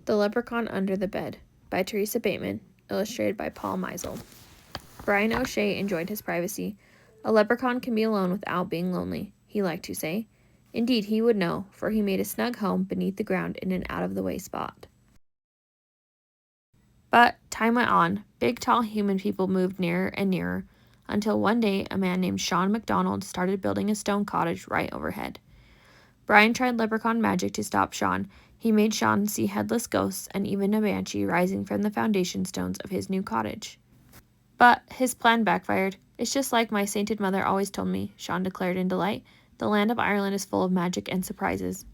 The Leprechaun Under the Bed by Teresa Bateman, illustrated by Meisel. Brian O'Shea enjoyed his privacy. A leprechaun can be alone without being lonely, he liked to say. Indeed, he would know, for he made a snug home beneath the ground in an out-of-the-way spot. But time went on. Big, tall human people moved nearer and nearer, until one day a man named Sean McDonald started building a stone cottage right overhead. Brian tried leprechaun magic to stop Sean. He made Sean see headless ghosts and even a banshee rising from the foundation stones of his new cottage. But his plan backfired. It's just like my sainted mother always told me, Sean declared in delight. The land of Ireland is full of magic and surprises.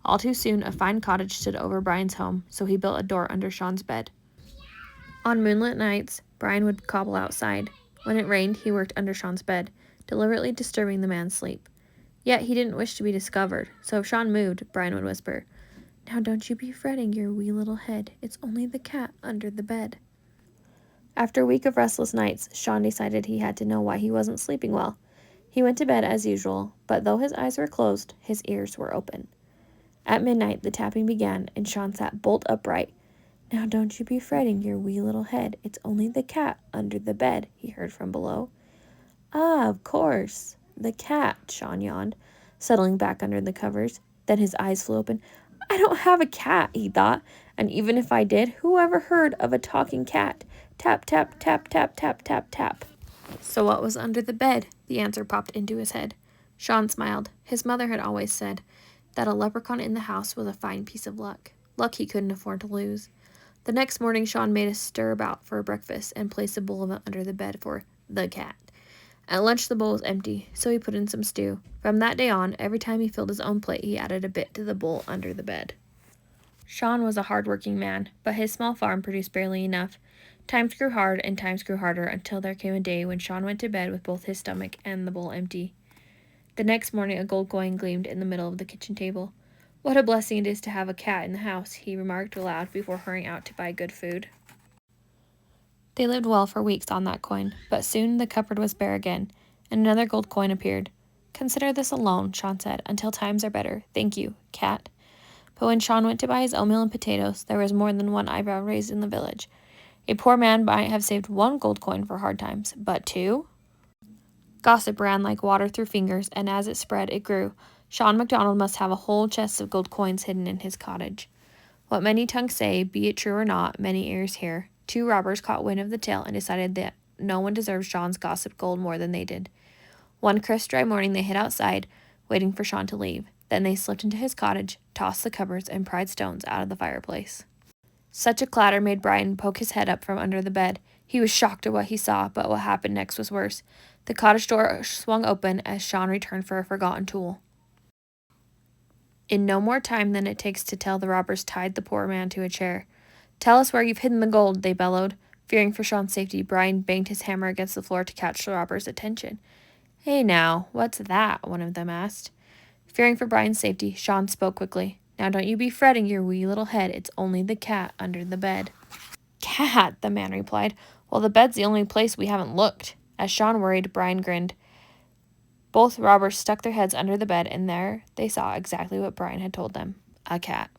All too soon, a fine cottage stood over Brian's home, so he built a door under Sean's bed. On moonlit nights, Brian would cobble outside. When it rained, he worked under Sean's bed, deliberately disturbing the man's sleep. Yet he didn't wish to be discovered, so if Sean moved, Brian would whisper, "Now don't you be fretting your wee little head. It's only the cat under the bed." After a week of restless nights, Sean decided he had to know why he wasn't sleeping well. He went to bed as usual, but though his eyes were closed, his ears were open. At midnight, the tapping began, and Sean sat bolt upright. "Now don't you be fretting your wee little head. It's only the cat under the bed," he heard from below. "Ah, of course. The cat," Sean yawned, settling back under the covers. Then his eyes flew open. "I don't have a cat," he thought, "and even if I did, who ever heard of a talking cat? Tap, tap, tap, tap, tap, tap, tap." So what was under the bed? The answer popped into his head. Sean smiled. His mother had always said that a leprechaun in the house was a fine piece of luck. Luck he couldn't afford to lose. The next morning, Sean made a stir about for breakfast and placed a bowl of it under the bed for the cat. At lunch, the bowl was empty, so he put in some stew. From that day on, every time he filled his own plate, he added a bit to the bowl under the bed. Sean was a hard-working man, but his small farm produced barely enough. Times grew hard, and times grew harder, until there came a day when Sean went to bed with both his stomach and the bowl empty. The next morning, a gold coin gleamed in the middle of the kitchen table. "What a blessing it is to have a cat in the house," he remarked aloud before hurrying out to buy good food. They lived well for weeks on that coin, but soon the cupboard was bare again, and another gold coin appeared. "Consider this a loan," Sean said, "until times are better. Thank you, cat." But when Sean went to buy his oatmeal and potatoes, there was more than one eyebrow raised in the village. A poor man might have saved one gold coin for hard times, but two? Gossip ran like water through fingers, and as it spread, it grew. Sean McDonald must have a whole chest of gold coins hidden in his cottage. What many tongues say, be it true or not, many ears hear. 2 robbers caught wind of the tale and decided that no one deserved Sean's gossip gold more than they did. One crisp, dry morning, they hid outside, waiting for Sean to leave. Then they slipped into his cottage, tossed the cupboards, and pried stones out of the fireplace. Such a clatter made Brian poke his head up from under the bed. He was shocked at what he saw, but what happened next was worse. The cottage door swung open as Sean returned for a forgotten tool. In no more time than it takes to tell, the robbers tied the poor man to a chair. "Tell us where you've hidden the gold," they bellowed. Fearing for Sean's safety, Brian banged his hammer against the floor to catch the robbers' attention. "Hey now, what's that?" one of them asked. Fearing for Brian's safety, Sean spoke quickly. "Now don't you be fretting your wee little head. It's only the cat under the bed." "Cat," the man replied. "Well, the bed's the only place we haven't looked." As Sean worried, Brian grinned. Both robbers stuck their heads under the bed, and there they saw exactly what Brian had told them, a cat.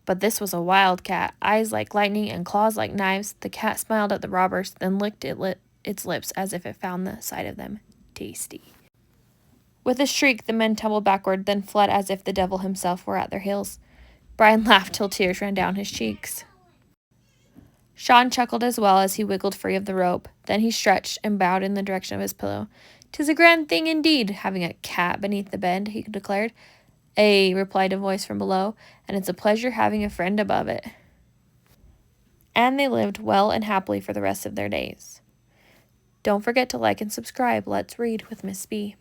But this was a wild cat, eyes like lightning and claws like knives. The cat smiled at the robbers, then licked its lips as if it found the sight of them tasty. With a shriek, the men tumbled backward, then fled as if the devil himself were at their heels. Brian laughed till tears ran down his cheeks. Sean chuckled as well as he wiggled free of the rope. Then he stretched and bowed in the direction of his pillow. "'Tis a grand thing indeed, having a cat beneath the bed," he declared. "Ay," replied a voice from below, "and it's a pleasure having a friend above it." And they lived well and happily for the rest of their days. Don't forget to like and subscribe. Let's read with Miss B.